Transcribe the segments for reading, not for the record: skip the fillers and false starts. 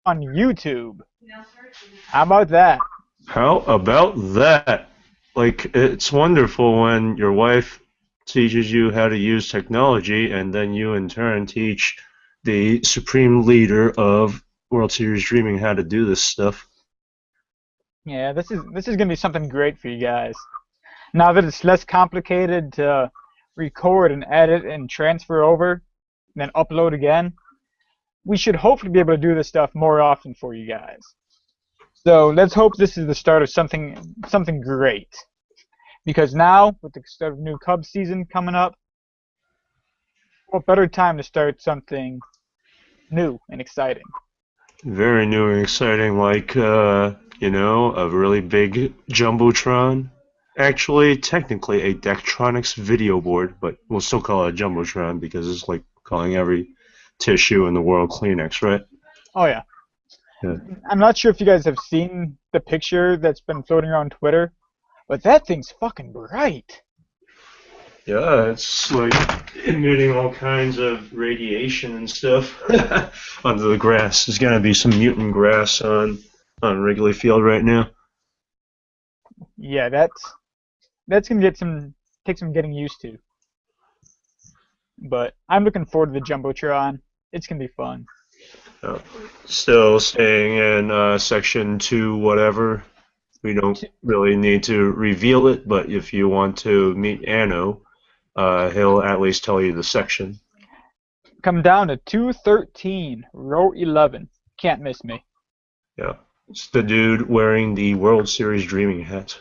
on YouTube. How about that? How about that? Like, it's wonderful when your wife teaches you how to use technology, and then you in turn teach the supreme leader of World Series Dreaming how to do this stuff. Yeah, this is gonna be something great for you guys. Now that it's less complicated to record and edit and transfer over, and then upload again, we should hopefully be able to do this stuff more often for you guys. So let's hope this is the start of something great. Because now, with the start of new Cubs season coming up, what better time to start something new and exciting? Very new and exciting, like, a really big Jumbotron. Actually, technically a Daktronics video board, but we'll still call it a Jumbotron because it's like calling every tissue in the world Kleenex, right? Oh yeah. Yeah. I'm not sure if you guys have seen the picture that's been floating around Twitter, but that thing's fucking bright. Yeah, it's like emitting all kinds of radiation and stuff onto the grass. There's gonna be some mutant grass on Wrigley Field right now. Yeah, that's gonna take some getting used to. But I'm looking forward to the Jumbotron. It's gonna be fun. Uh, Still staying in section two, whatever. We don't really need to reveal it, but if you want to meet Anno, he'll at least tell you the section. Come down to 213, row 11. Can't miss me. Yeah, it's the dude wearing the World Series Dreaming hat.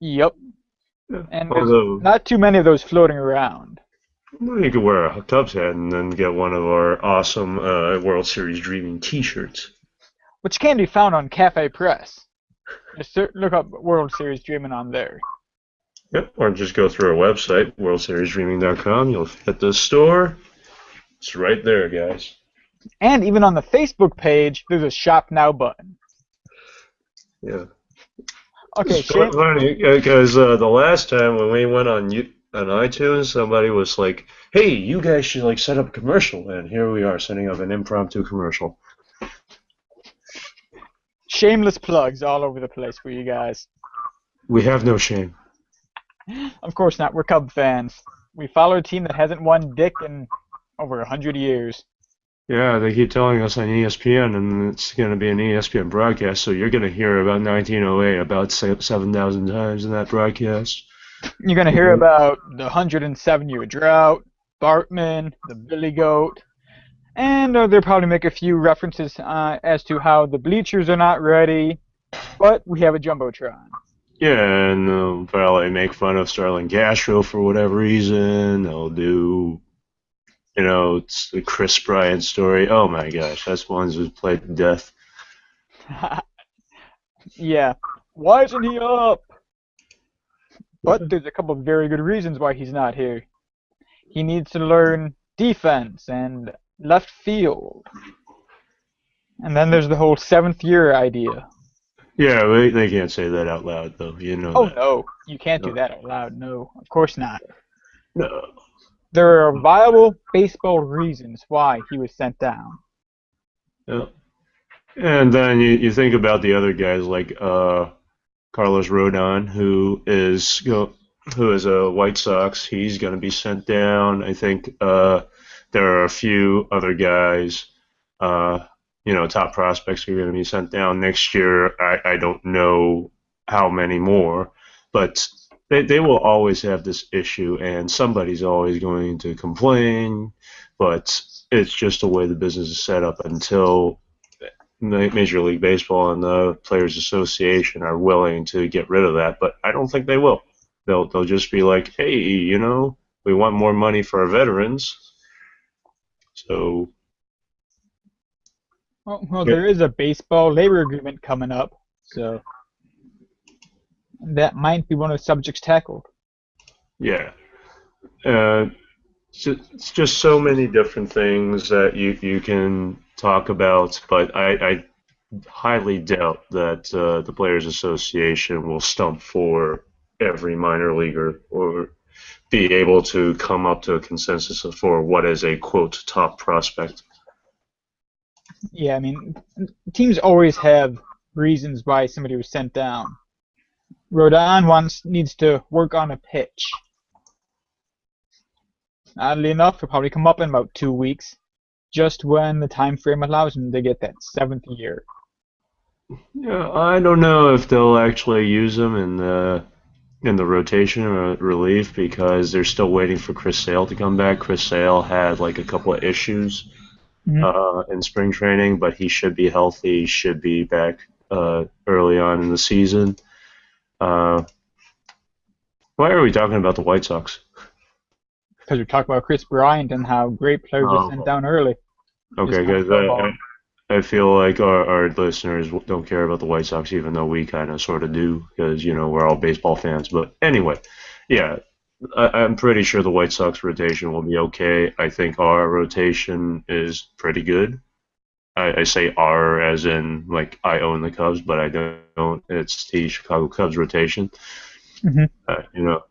Yep. Yeah. And there's Although not too many of those floating around. well, you could wear a Cubs hat and then get one of our awesome World Series Dreaming T-shirts. Which can be found on Cafe Press. Just look up World Series Dreaming on there. Yep, or just go through our website, worldseriesdreaming.com. You'll hit the store. It's right there, guys. And even on the Facebook page, there's a Shop Now button. Yeah. Okay, It's Shane. funny because the last time when we went on iTunes, somebody was like, "Hey, you guys should like set up a commercial," and here we are setting up an impromptu commercial. Shameless plugs all over the place for you guys. We have no shame. Of course not. We're Cub fans. We follow a team that hasn't won dick in over 100 years. Yeah, they keep telling us on ESPN, and it's going to be an ESPN broadcast, so you're going to hear about 1908 about 7,000 times in that broadcast. You're gonna hear about the 107-year drought, Bartman, the Billy Goat, and they'll probably make a few references as to how the bleachers are not ready, but we have a jumbotron. Yeah, and they'll probably make fun of Starlin Castro for whatever reason. They'll do, it's the Chris Bryant story. Oh my gosh, that's one who's played to death. Yeah. Why isn't he up? But there's a couple of very good reasons why he's not here. He needs to learn defense and left field. And then there's the whole seventh year idea. Yeah, they can't say that out loud, though. You know Oh that. no, you can't do No. that out loud. No, of course not. No. There are viable baseball reasons why he was sent down. Yeah. And then you think about the other guys like Carlos Rodon, who is a White Sox. He's going to be sent down. I think there are a few other guys, top prospects who are going to be sent down next year. I don't know how many more, but they will always have this issue, and somebody's always going to complain. But it's just the way the business is set up until Major League Baseball and the Players Association are willing to get rid of that, but I don't think they will. They'll just be like, hey, we want more money for our veterans. So Well, yeah, there is a baseball labor agreement coming up, so that might be one of the subjects tackled. yeah. Uh, it's just so many different things that you can talk about, but I highly doubt that the Players Association will stump for every minor leaguer or be able to come up to a consensus for what is a quote top prospect. Yeah, I mean, teams always have reasons why somebody was sent down. Rodon needs to work on a pitch. Oddly enough, he'll probably come up in about 2 weeks, just when the time frame allows him to get that seventh year. Yeah, I don't know if they'll actually use him in the rotation or relief because they're still waiting for Chris Sale to come back. Chris Sale had like a couple of issues Mhm. in spring training, but he should be healthy. He should be back early on in the season. Uh, why are we talking about the White Sox? Because we talked about Chris Bryant and how great players are sent Oh, down early. Just okay, kind of guys. snowballed. I feel like our listeners don't care about the White Sox, even though we kind of sort of do, because we're all baseball fans. But anyway, yeah, I'm pretty sure the White Sox rotation will be okay. I think our rotation is pretty good. I say our as in like I own the Cubs, but I don't. It's the Chicago Cubs rotation. Hmm. You know,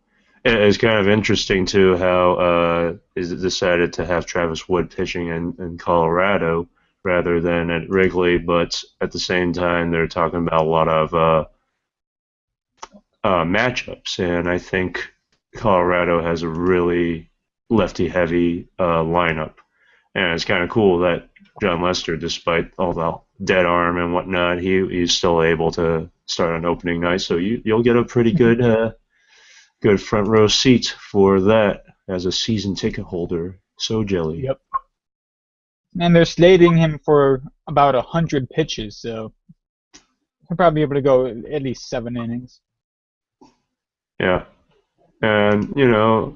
it's kind of interesting too how is it decided to have Travis Wood pitching in Colorado rather than at Wrigley, but at the same time they're talking about a lot of matchups, and I think Colorado has a really lefty-heavy lineup, and it's kind of cool that John Lester, despite all the dead arm and whatnot, he's still able to start on opening night. So you'll get a pretty good front row seat for that as a season ticket holder. So jelly. Yep. And they're slating him for about 100 pitches, so he'll probably be able to go at least 7 innings. Yeah. And,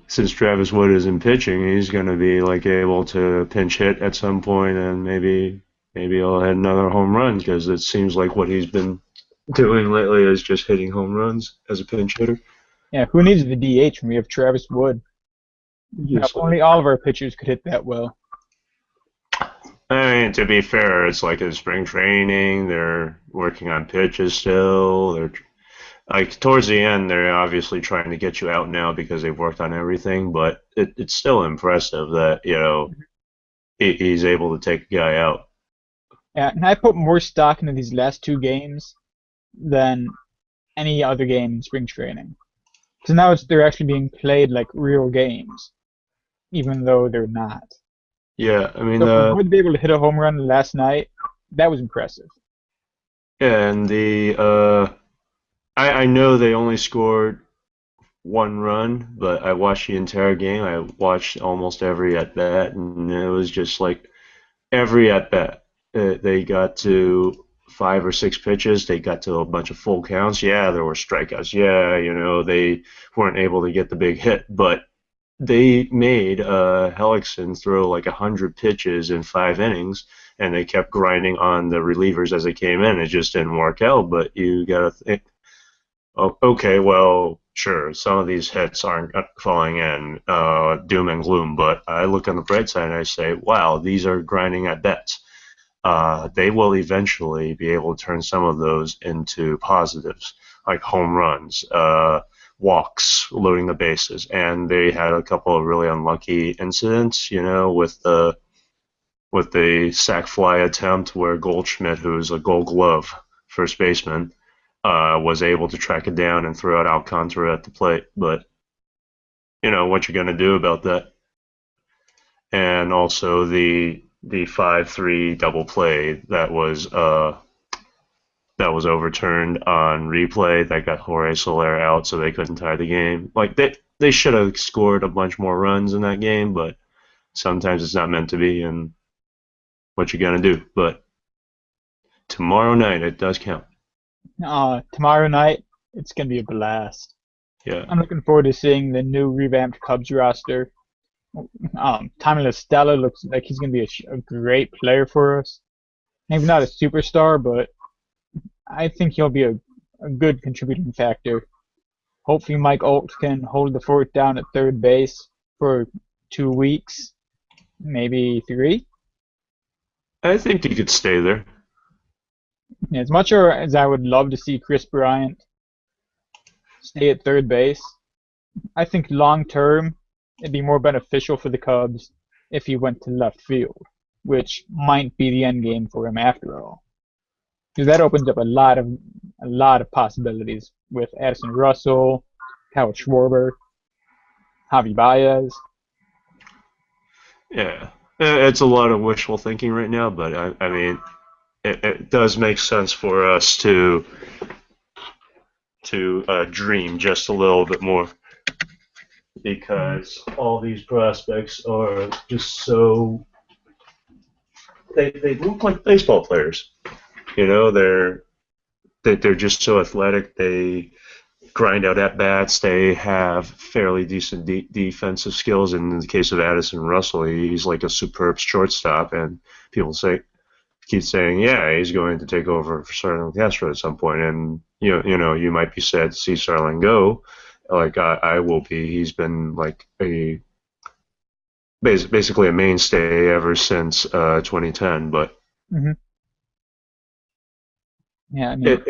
since Travis Wood isn't pitching, he's going to be like able to pinch hit at some point and maybe he'll hit another home run because it seems like what he's been doing lately is just hitting home runs as a pinch hitter. Yeah, who needs the DH when we have Travis Wood? Now, if Just only all of our pitchers could hit that well. I mean, to be fair, it's like in spring training, they're working on pitches still. They're like towards the end, they're obviously trying to get you out now because they've worked on everything. But it's still impressive that he's able to take a guy out. Yeah, and I put more stock into these last 2 games than any other game in spring training. So now they're actually being played like real games, even though they're not. Yeah, I mean So for Wood to be able to hit a home run last night, that was impressive. yeah, and I know they only scored one run, but I watched the entire game. I watched almost every at bat, and it was just like every at bat. They got to 5 or 6 pitches. They got to a bunch of full counts. Yeah, there were strikeouts. Yeah, they weren't able to get the big hit, but they made Hellickson throw like 100 pitches in 5 innings, and they kept grinding on the relievers as they came in. It just didn't work out. But you got to think, oh, okay, well, sure, some of these hits aren't falling in doom and gloom, but I look on the bright side and I say, wow, these are grinding at bats. They will eventually be able to turn some of those into positives, like home runs, walks, loading the bases. And they had a couple of really unlucky incidents, with the sac fly attempt where Goldschmidt, who's a Gold Glove first baseman, was able to track it down and throw out Alcantara at the plate. But what you're going to do about that. And also the 5-3 double play that was overturned on replay that got Jorge Soler out, so they couldn't tie the game. Like they should have scored a bunch more runs in that game, but sometimes it's not meant to be, and what you gonna do? But tomorrow night it does count. Tomorrow night, it's gonna be a blast. Yeah, I'm looking forward to seeing the new revamped Cubs roster. Tommy La Stella looks like he's gonna be a great player for us. Maybe not a superstar, but I think he'll be a good contributing factor. Hopefully, Mike Olt can hold the fort down at third base for 2 weeks, maybe three. I think he could stay there. As much as I would love to see Chris Bryant stay at third base, I think long term it'd be more beneficial for the Cubs if he went to left field. which might be the end game for him after all. Because that opens up a lot of possibilities with Addison Russell, Kyle Schwarber, Javi Baez. Yeah, it's a lot of wishful thinking right now, but I mean, it does make sense for us to dream just a little bit more because all these prospects are just so they look like baseball players. You know, they're just so athletic. They grind out at bats. They have fairly decent defensive skills. And in the case of Addison Russell, he's like a superb shortstop. And people keep saying, yeah, he's going to take over for Starlin Castro at some point. And you might be sad to see Starlin go. Like I will be. He's been like basically a mainstay ever since 2010. But Hmm. Yeah, I mean,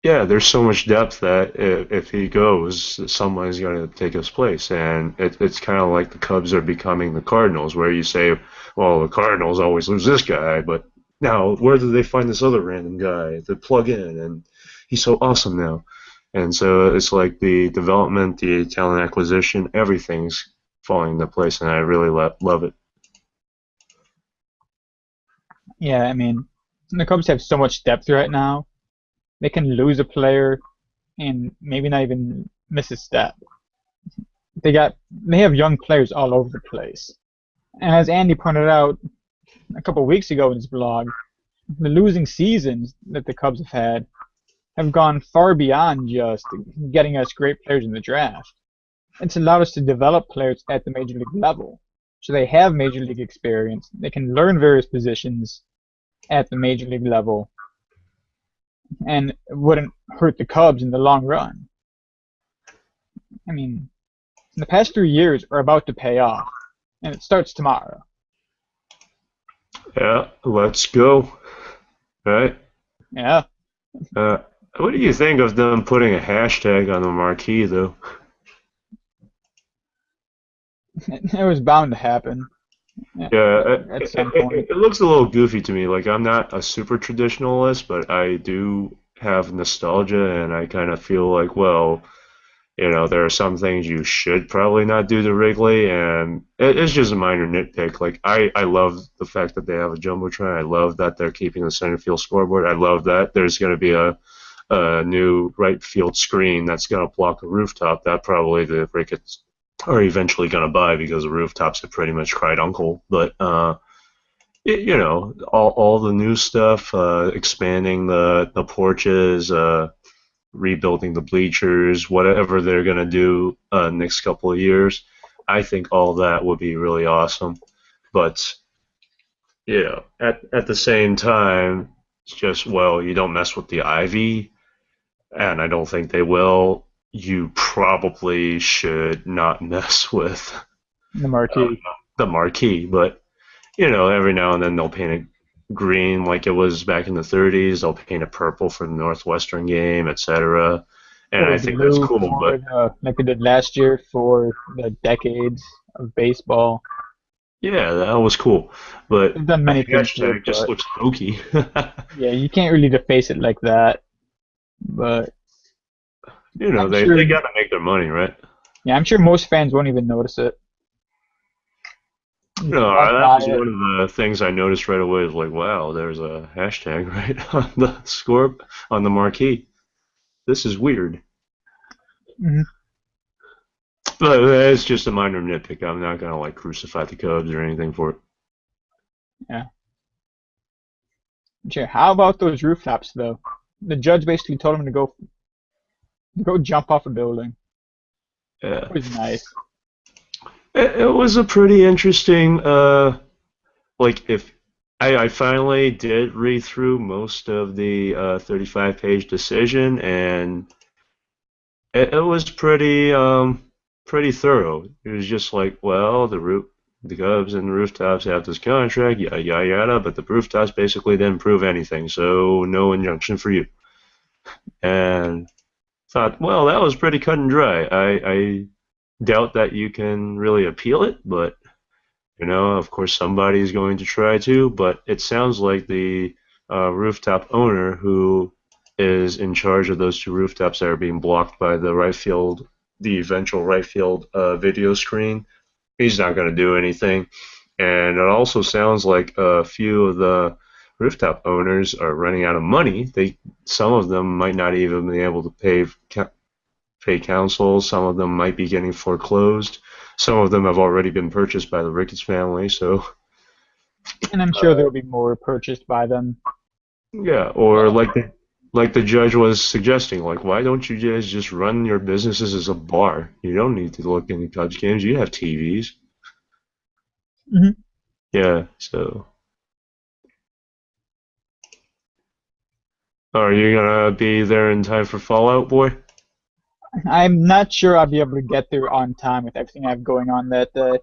yeah, there's so much depth that if he goes, someone's going to take his place. And it's kind of like the Cubs are becoming the Cardinals, where you say, well, the Cardinals always lose this guy, but now where do they find this other random guy to plug in? And he's so awesome now. And so it's like the development, the talent acquisition, everything's falling into place, and I really love it. yeah, I mean, the Cubs have so much depth right now. They can lose a player and maybe not even miss a step. They have young players all over the place. And as Andy pointed out a couple of weeks ago in his blog, the losing seasons that the Cubs have gone far beyond just getting us great players in the draft. It's allowed us to develop players at the major league level. So they have major league experience. They can learn various positions at the major league level, and it wouldn't hurt the Cubs in the long run. I mean, the past 3 years are about to pay off, and it starts tomorrow. Yeah, let's go. Right? Yeah, Uh, what do you think of them putting a hashtag on the marquee, though? it was bound to happen at, Yeah, at some point. it looks a little goofy to me. Like I'm not a super traditionalist, but I do have nostalgia, and I kind of feel like, well, there are some things you should probably not do to Wrigley, and it's just a minor nitpick. Like I love the fact that they have a jumbotron. I love that they're keeping the center field scoreboard. I love that there's going to be a new right field screen that's going to block a rooftop that probably the Ricketts are eventually going to buy because the rooftops have pretty much cried uncle. But all the new stuff, expanding the porches, rebuilding the bleachers, whatever they're going to do next couple of years, I think all that would be really awesome. But at the same time, it's just, well, you don't mess with the ivy, and I don't think they will. You probably should not mess with The uh, marquee. the marquee, but every now and then they'll paint it green like it was back in the 30s. They'll paint it purple for the Northwestern game, etc. And Or I think that's blue cool, for but like they did last year for the decades of baseball. yeah, that was cool. But They've done a many things to it, hashtag just but looks hokey. yeah, you can't really deface it like that. But I'm They sure, got to make their money, right? yeah, I'm sure most fans won't even notice it. Just walk That by was it. one of the things I noticed right away. Is like, wow, there's a hashtag right on the score on the marquee. This is weird. Hmm. But it's just a minor nitpick. I'm not gonna like crucify the Cubs or anything for it. Yeah. Sure. How about those rooftops though? The judge basically told him to go jump off a building. Yeah. It was nice. It was a pretty interesting. Like if I finally did read through most of the 35-page decision, and it was pretty thorough. It was just like, well, the Cubs and the Rooftops have this contract, yada yada yada, but the Rooftops basically didn't prove anything, so no injunction for you. And thought, well, that was pretty cut and dry. I doubt that you can really appeal it, but You know, of course, somebody's going to try to, but it sounds like the rooftop owner who is in charge of those two rooftops that are being blocked by the right field, the eventual right field video screen, he's not going to do anything. And it also sounds like a few of the rooftop owners are running out of money. Some of them might not even be able to pay council. Some of them might be getting foreclosed. Some of them have already been purchased by the Ricketts family. So, And I'm sure there will be more purchased by them. yeah, or like the judge was suggesting, like, why don't you guys just run your businesses as a bar? You don't need to look into Cubs games. You have TVs. Hmm. Yeah, so are you gonna be there in time for Fallout Boy? I'm not sure I'll be able to get there on time with everything I have going on that day.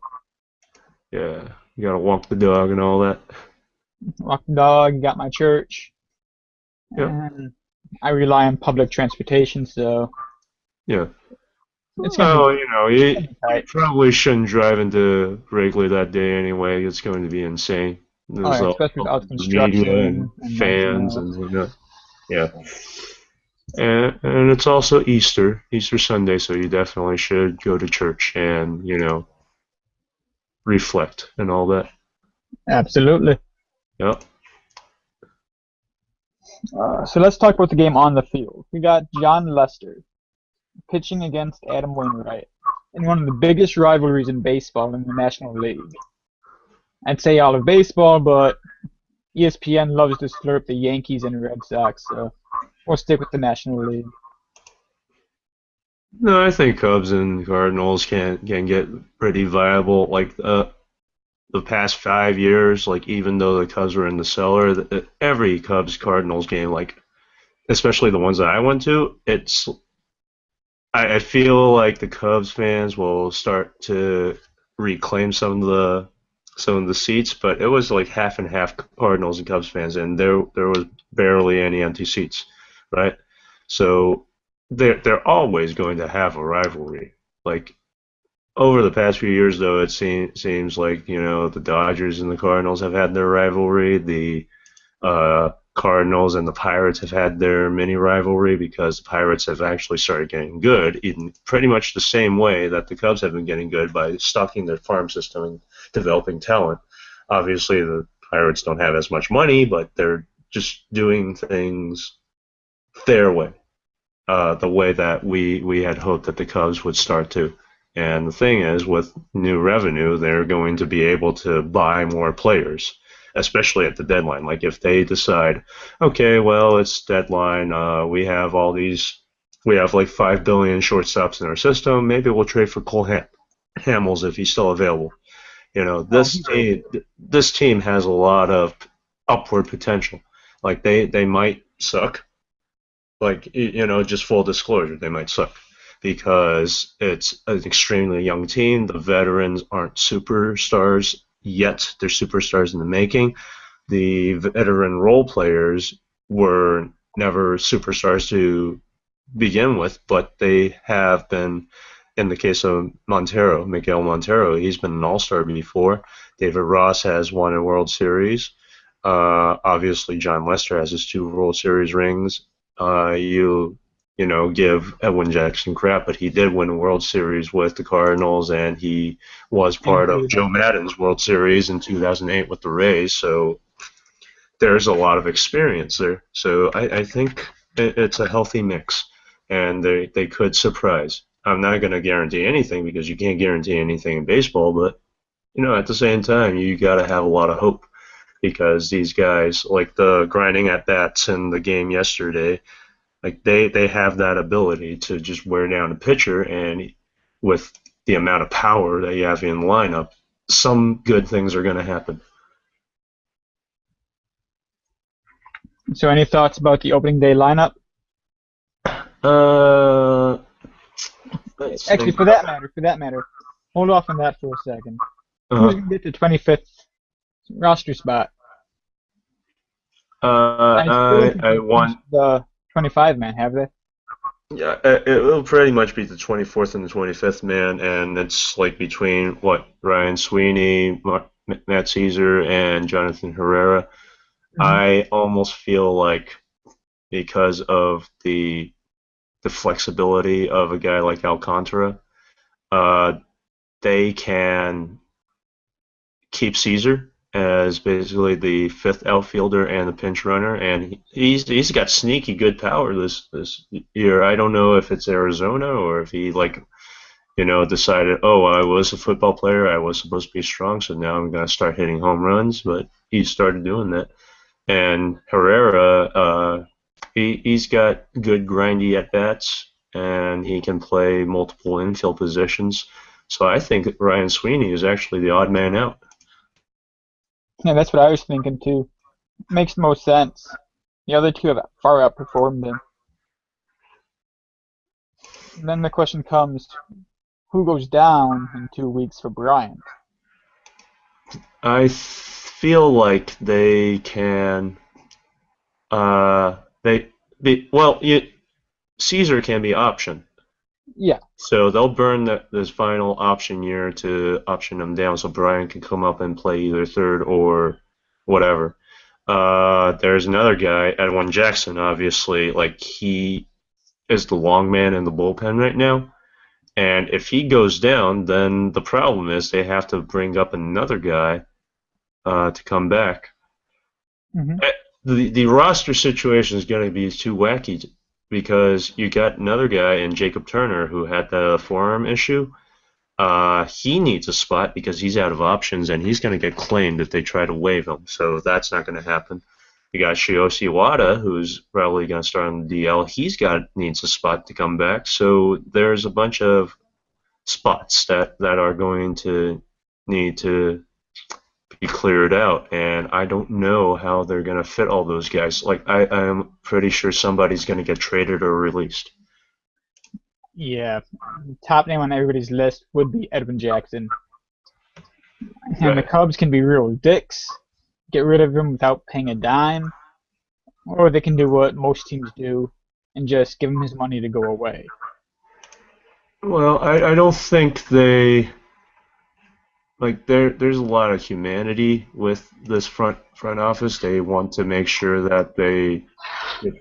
Yeah, you gotta walk the dog and all that. Walk the dog, got my church, Yep, and I rely on public transportation, so yeah. it's gonna be, Well, it's you gonna be you tight. probably shouldn't drive into Wrigley that day anyway. It's going to be insane. Oh There's yeah, all especially with all the the media and construction and everything fans else. and whatnot. Yeah, and it's also Easter Sunday, so you definitely should go to church and reflect and all that. Absolutely. Yep. So let's talk about the game on the field. We got John Lester pitching against Adam Wainwright in one of the biggest rivalries in baseball in the National League. I'd say all of baseball, but ESPN loves to slurp the Yankees and Red Sox, so we'll stick with the National League. No, I think Cubs and Cardinals can get pretty viable. Like the past 5 years, like even though the Cubs were in the cellar, every Cubs Cardinals game, like especially the ones that I went to, I feel like the Cubs fans will start to reclaim some of the seats, but it was like half and half Cardinals and Cubs fans, and there was barely any empty seats, right? So they're always going to have a rivalry. Like over the past few years, though, seems like the Dodgers and the Cardinals have had their rivalry. The Cardinals and the Pirates have had their mini rivalry because the Pirates have actually started getting good in pretty much the same way that the Cubs have been getting good by stocking their farm system and developing talent. Obviously, the Pirates don't have as much money, but they're just doing things their way, the way that we had hoped that the Cubs would start to. And the thing is, with new revenue, they're going to be able to buy more players, especially at the deadline. Like if they decide, okay, well, it's deadline, we have like 5 billion shortstops in our system. Maybe we'll trade for Hamels if he's still available. Oh, This team has a lot of upward potential. Like they might suck, like just full disclosure, they might suck because it's an extremely young team. The veterans aren't superstars yet; they're superstars in the making. The veteran role players were never superstars to begin with, but they have been. In the case of Miguel Montero, he's been an all-star before. David Ross has won a World Series. Obviously, John Lester has his two World Series rings. Give Edwin Jackson crap, but he did win a World Series with the Cardinals, and he was and part of Joe Maddon's World Series in 2008 with the Rays. So there's a lot of experience there. So I think it's a healthy mix, and they could surprise. I'm not going to guarantee anything because you can't guarantee anything in baseball, but at the same time, you got to have a lot of hope because these guys, like the grinding at bats in the game yesterday, like they have that ability to just wear down a pitcher, and with the amount of power that you have in the lineup, some good things are going to happen. So any thoughts about the opening day lineup? Uh, let's Actually, think. for that matter, hold off on that for a second. Who's Uh, gonna get the 25th roster spot? I still don't think I they've finished want. the 25 man, have they? Yeah, it will pretty much be the 24th and the 25th man, and it's like between what Ryan Sweeney, Matt Caesar, and Jonathan Herrera. Hmm. I almost feel like because of the flexibility of a guy like Alcantara, uh, they can keep Caesar as basically the fifth outfielder and the pinch runner, and he's got sneaky good power this year. I don't know if it's Arizona or if he like decided, oh, I was a football player, I was supposed to be strong, so now I'm gonna start hitting home runs. But he started doing that, and Herrera, he's got good grindy at bats, and he can play multiple infield positions. So I think Ryan Sweeney is actually the odd man out. Yeah, that's what I was thinking too. Makes the most sense. The other two have far outperformed him. Then the question comes, who goes down in 2 weeks for Bryant? I feel like they can. Well, Caesar can be optioned, Yeah. so they'll burn this final option year to option him down, so Brian can come up and play either third or whatever. There's another guy, Edwin Jackson. Obviously, like he is the long man in the bullpen right now, and if he goes down, then the problem is they have to bring up another guy to come back. Hmm. The roster situation is going to be too wacky because you got another guy in Jacob Turner who had the forearm issue. He needs a spot because he's out of options and he's going to get claimed if they try to waive him. So that's not going to happen. You got Shioshi Wada, who's probably going to start on the DL. Needs a spot to come back. So there's a bunch of spots that are going to need to be cleared out, and I don't know how they're going to fit all those guys. Like I'm pretty sure somebody's going to get traded or released. Yeah. Top name on everybody's list would be Edwin Jackson. And the Right. Cubs can be real dicks, get rid of him without paying a dime, or they can do what most teams do and just give him his money to go away. Well, I don't think they like there's a lot of humanity with this front office. They want to make sure that the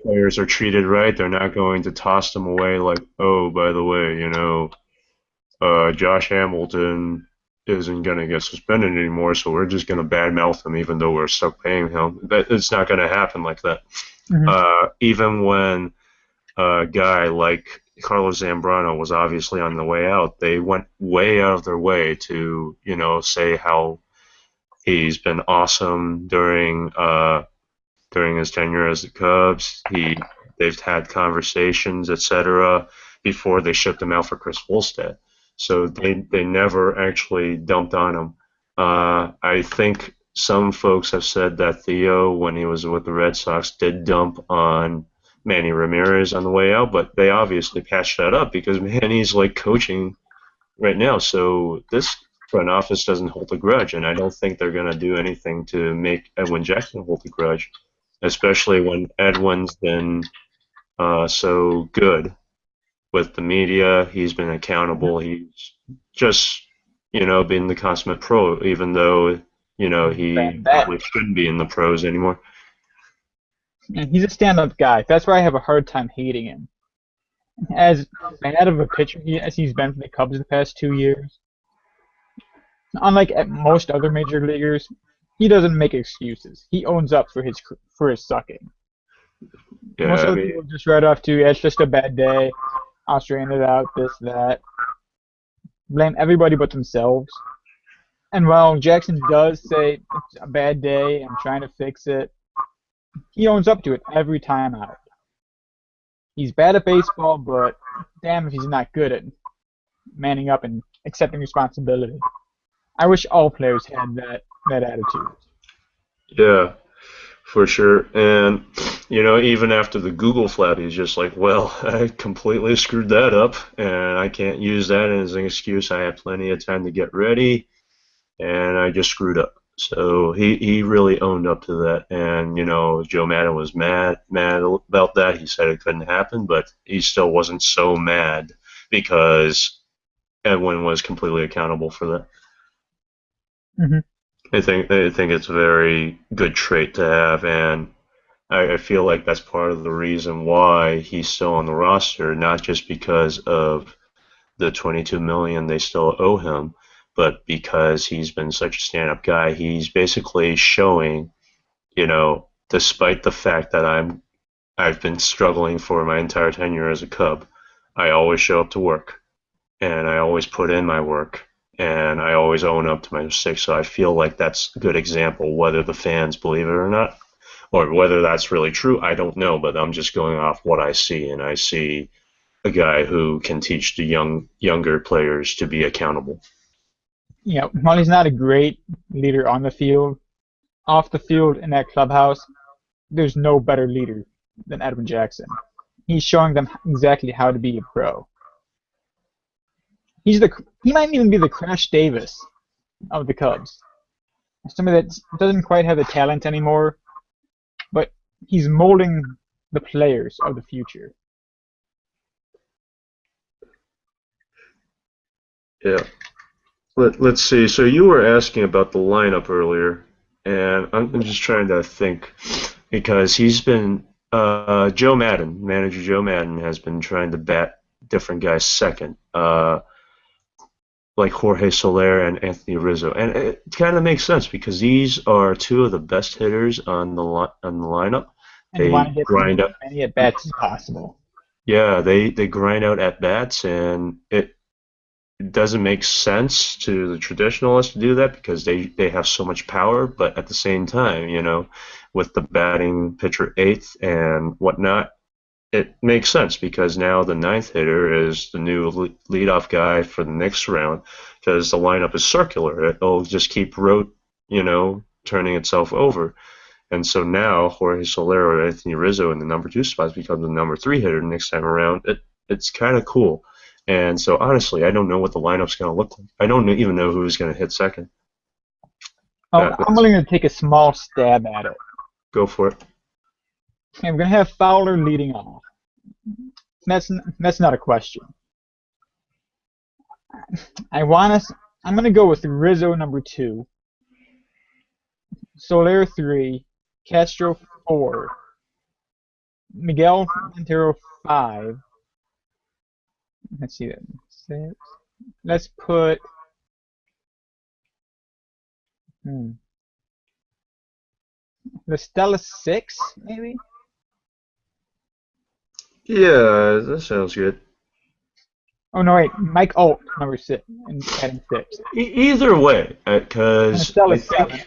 players are treated right. They're not going to toss them away like, oh, by the way, Josh Hamilton isn't going to get suspended anymore, so we're just going to badmouth him even though we're stuck paying him. It's not going to happen like that. Hmm. Even when a guy like Carlos Zambrano was obviously on the way out, they went way out of their way to, say how he's been awesome during his tenure as the Cubs. They've had conversations, etc., before they shipped him out for Chris Wolstad. So they never actually dumped on him. I think some folks have said that Theo, when he was with the Red Sox, did dump on Manny Ramirez on the way out, but they obviously patched that up because Manny's like coaching right now. So this front office doesn't hold a grudge, and I don't think they're going to do anything to make Edwin Jackson hold a grudge, especially when Edwin's been so good with the media. He's been accountable. He's just, been the consummate pro, even though, he Bad bet. probably shouldn't be in the pros anymore. And he's a stand-up guy. That's why I have a hard time hating him. As bad of a pitcher as he's been for the Cubs the past 2 years, unlike most other major leaguers, he doesn't make excuses. He owns up for his sucking. Most Yeah, I other mean, people just write off to, yeah, it's just a bad day. I'll straighten it out. This, that. Blame everybody but themselves. And while Jackson does say it's a bad day, I'm trying to fix it, he owns up to it every time out. He's bad at baseball, but damn if he's not good at manning up and accepting responsibility. I wish all players had that attitude. yeah, for sure. And, even after the Google flap, he's just like, well, I completely screwed that up, and I can't use that as an excuse. I had plenty of time to get ready, and I just screwed up. So he really owned up to that, and Joe Madden was mad about that. He said it couldn't happen, but he still wasn't so mad because Edwin was completely accountable for that. Hmm. I think it's a very good trait to have, and I feel like that's part of the reason why he's still on the roster, not just because of the 22 million they still owe him, but because he's been such a stand-up guy. He's basically showing, despite the fact that I've been struggling for my entire tenure as a Cub, I always show up to work and I always put in my work and I always own up to my mistakes. So I feel like that's a good example, whether the fans believe it or not, or whether that's really true. I don't know, but I'm just going off what I see, and I see a guy who can teach the younger players to be accountable. While he's not a great leader on the field, off the field in that clubhouse, there's no better leader than Edwin Jackson. He's showing them exactly how to be a pro. He might even be the Crash Davis of the Cubs. Somebody that doesn't quite have the talent anymore, but he's molding the players of the future. Yeah. Let's see. So you were asking about the lineup earlier, and I'm just trying to think because he's been manager Joe Madden has been trying to bat different guys second, like Jorge Soler and Anthony Rizzo, and it kind of makes sense because these are two of the best hitters on the lineup. And you want to They get them grind up, as many at bats as possible. yeah, they grind out at bats, and it doesn't make sense to the traditionalists to do that because they have so much power, but at the same time, with the batting pitcher eighth and whatnot, it makes sense because now the ninth hitter is the new leadoff guy for the next round because the lineup is circular. It'll just keep turning itself over. And so now Jorge Soler or Anthony Rizzo in the number two spots becomes the number three hitter next time around. It's kind of cool. And so honestly, I don't know what the lineup's going to look like. I don't even know who's going to hit second. Oh, I'm That's willing to take a small stab at it. Go for it. Okay, we're gonna have Fowler leading off. That's not a question. I want us. I'm gonna go with Rizzo number two, Soler three, Castro four, Miguel Montero five. Let's see that. Six. Let's put hmm, the Stella six maybe. Yeah, that sounds good. Oh no, wait, Mike Alt number six and batting six, Either way, and because Estella seven.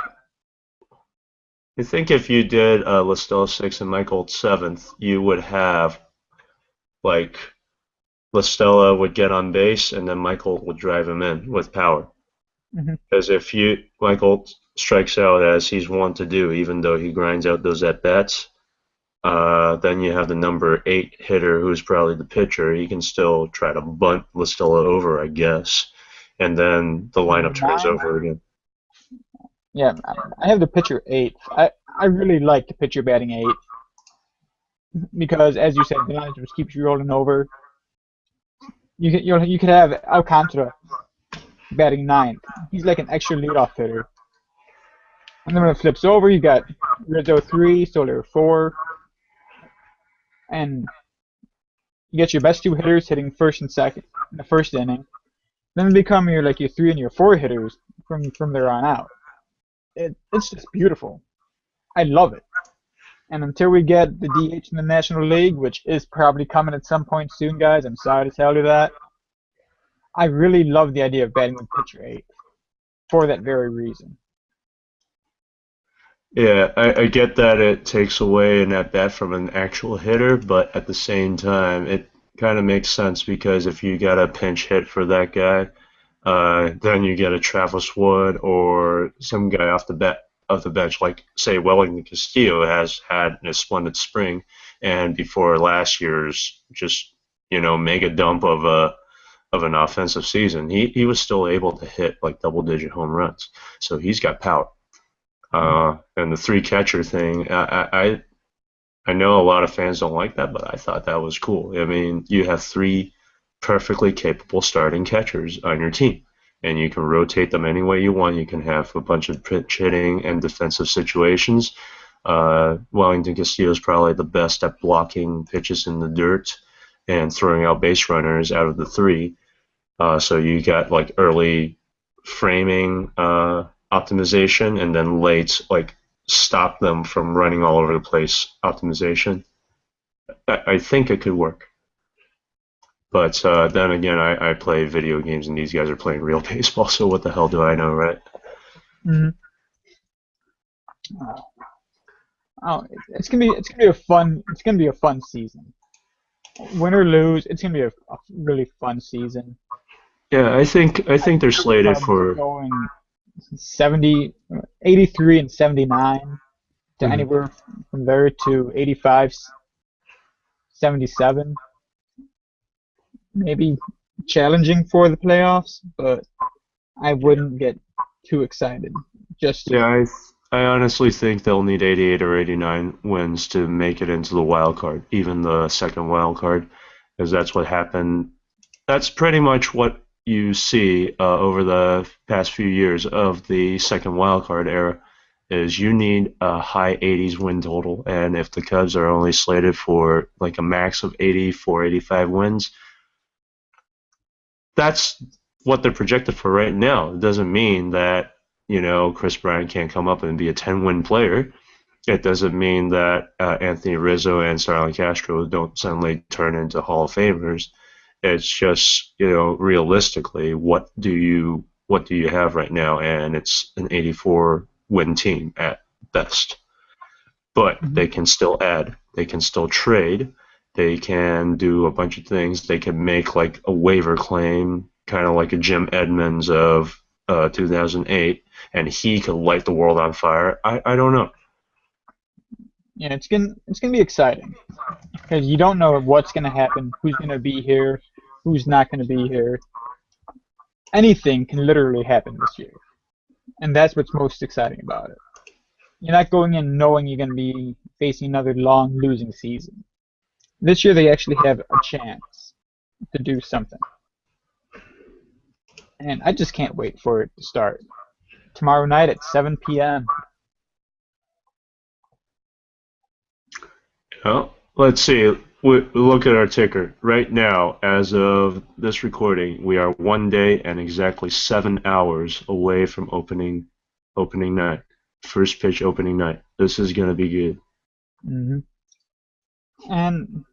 I think if you did Listella sixth and Michael seventh, you would have like Listella would get on base and then Michael would drive him in with power. Hmm. Because if Michael strikes out as he's wont to do, even though he grinds out those at bats, then you have the number eight hitter who's probably the pitcher. He can still try to bunt Listella over, I guess, and then the Number lineup turns nine. over again. Yeah, I have the pitcher eighth. I really like the pitcher batting eighth because, as you said, the line just keeps rolling over. You could have Alcantara batting ninth. He's like an extra leadoff hitter. And then when it flips over, you got Rizzo three, Soler four, and you get your best two hitters hitting first and second in the first inning. Then they become your three and your four hitters from there on out. It's just beautiful. I love it. And until we get the DH in the National League, which is probably coming at some point soon, guys, I'm sorry to tell you that. I really love the idea of batting with pitcher eight for that very reason. Yeah, I get that it takes away an at bat from an actual hitter, but at the same time, it kind of makes sense because if you got a pinch hit for that guy, then you get a Travis Wood or some guy off the bench, like say Wellington Castillo has had a splendid spring, and before last year's just mega dump of an offensive season, he was still able to hit like double digit home runs. So he's got power. And the three catcher thing, I know a lot of fans don't like that, but I thought that was cool. I mean, you have three perfectly capable starting catchers on your team, and you can rotate them any way you want. You can have a bunch of pitch hitting and defensive situations. Wellington Castillo is probably the best at blocking pitches in the dirt and throwing out base runners out of the three. So you got like early framing optimization, and then late like stop them from running all over the place optimization. I think it could work. But then again, I play video games and these guys are playing real baseball, so what the hell do I know, right? Hmm. Oh, it's gonna be a fun season. Win or lose, it's gonna be a really fun season. Yeah, I think they're The slated Cubs for. going 70, 83 and 79 to Mhm. anywhere from there to 85, 77. Maybe challenging for the playoffs, but I wouldn't get too excited just Yeah, yet. I honestly think they'll need 88 or 89 wins to make it into the wild card, even the second wild card, because that's what happened. That's pretty much what you see over the past few years of the second wild card era. Is you need a high 80s win total, and if the Cubs are only slated for like a max of 84, 85 wins, that's what they're projected for right now. It doesn't mean that Chris Bryant can't come up and be a 10-win player. It doesn't mean that Anthony Rizzo and Starlin Castro don't suddenly turn into Hall of Famers. It's just realistically, what do you have right now? And it's an 84 win team at best. But Mhm. they can still add, they can still trade, they can do a bunch of things. They can make like a waiver claim, kind of like a Jim Edmonds of 2008, and he could light the world on fire. I don't know. Yeah, it's gonna be exciting because you don't know what's gonna happen, who's gonna be here, who's not gonna be here. Anything can literally happen this year, and that's what's most exciting about it. You're not going in knowing you're gonna be facing another long losing season. This year they actually have a chance to do something, and I just can't wait for it to start tomorrow night at 7 p.m. Well, let's see. We look at our ticker right now. As of this recording, we are 1 day and exactly 7 hours away from opening night. First pitch opening night. This is gonna be good. Hmm. And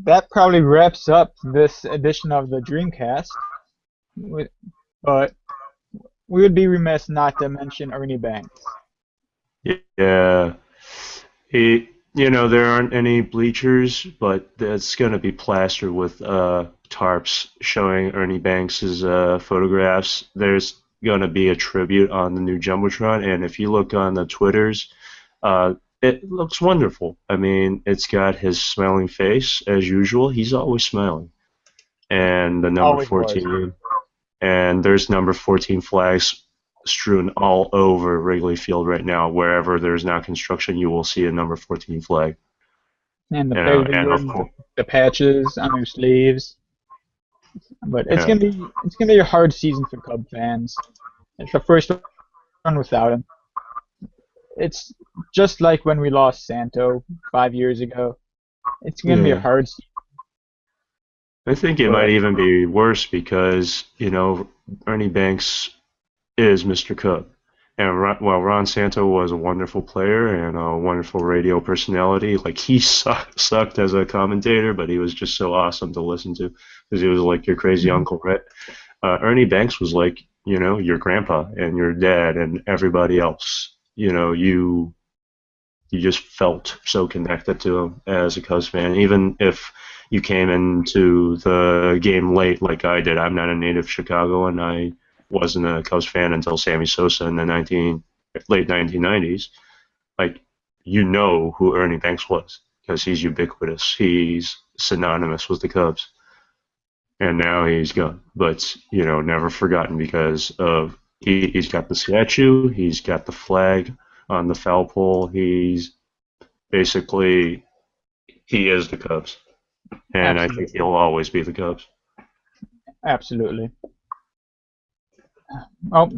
that probably wraps up this edition of the Dreamcast. But we would be remiss not to mention Ernie Banks. Yeah, there aren't any bleachers, but it's gonna be plastered with tarps showing Ernie Banks's photographs. There's gonna be a tribute on the new jumbotron, and if you look on the Twitters, uh, it looks wonderful. I mean, it's got his smiling face as usual. He's always smiling, and the number Always was. 14, and there's number 14 flags strewn all over Wrigley Field right now. Wherever there's now construction, you will see a number 14 flag. And the players are And of wearing course, the patches on their sleeves. But it's yeah, gonna be a hard season for Cub fans. It's the first one without him. It's just like when we lost Santo 5 years ago. It's gonna be a yeah. hard season, I think it might but even be worse because Ernie Banks is Mr. Cub. And while Ron Santo was a wonderful player and a wonderful radio personality, like he sucked as a commentator, but he was just so awesome to listen to because he was like your crazy mhm. uncle, right? Ernie Banks was like, your grandpa and your dad and everybody else. You just felt so connected to him as a Cubs fan, even if you came into the game late like I did. I'm not a native Chicagoan. I wasn't a Cubs fan until Sammy Sosa in the late 1990s. Like, who Ernie Banks was because he's ubiquitous. He's synonymous with the Cubs, and now he's gone. But never forgotten because of he's got the statue, he's got the flag on the foul pole. He's basically he is the Cubs, and I think Absolutely. he'll always be the Cubs. Absolutely. Well,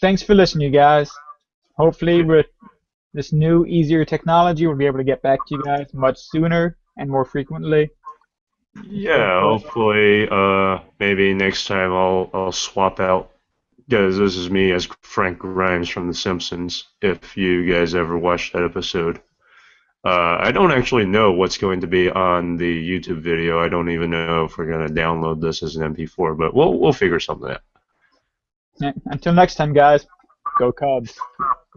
thanks for listening, you guys. Hopefully, with this new, easier technology, we'll be able to get back to you guys much sooner and more frequently. Yeah, But hopefully, maybe next time I'll swap out because this is me as Frank Grimes from The Simpsons. If you guys ever watched that episode, I don't actually know what's going to be on the YouTube video. I don't even know if we're gonna download this as an MP4, but we'll figure something out. yeah, until next time, guys, go Cubs.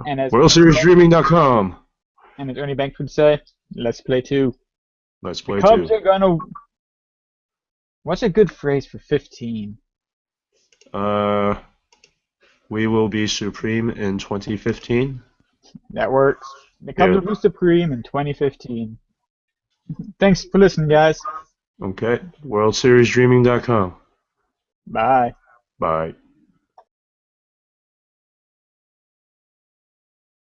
And as WorldSeriesDreaming.com. Ernie Banks would say, let's play two. Let's The play Cubs two. are gonna. What's a good phrase for 15? Uh, we will be supreme in 2015. That works. The Cubs Yeah. will be supreme in 2015. Thanks for listening, guys. Okay. WorldSeriesDreaming.com. Bye. Bye.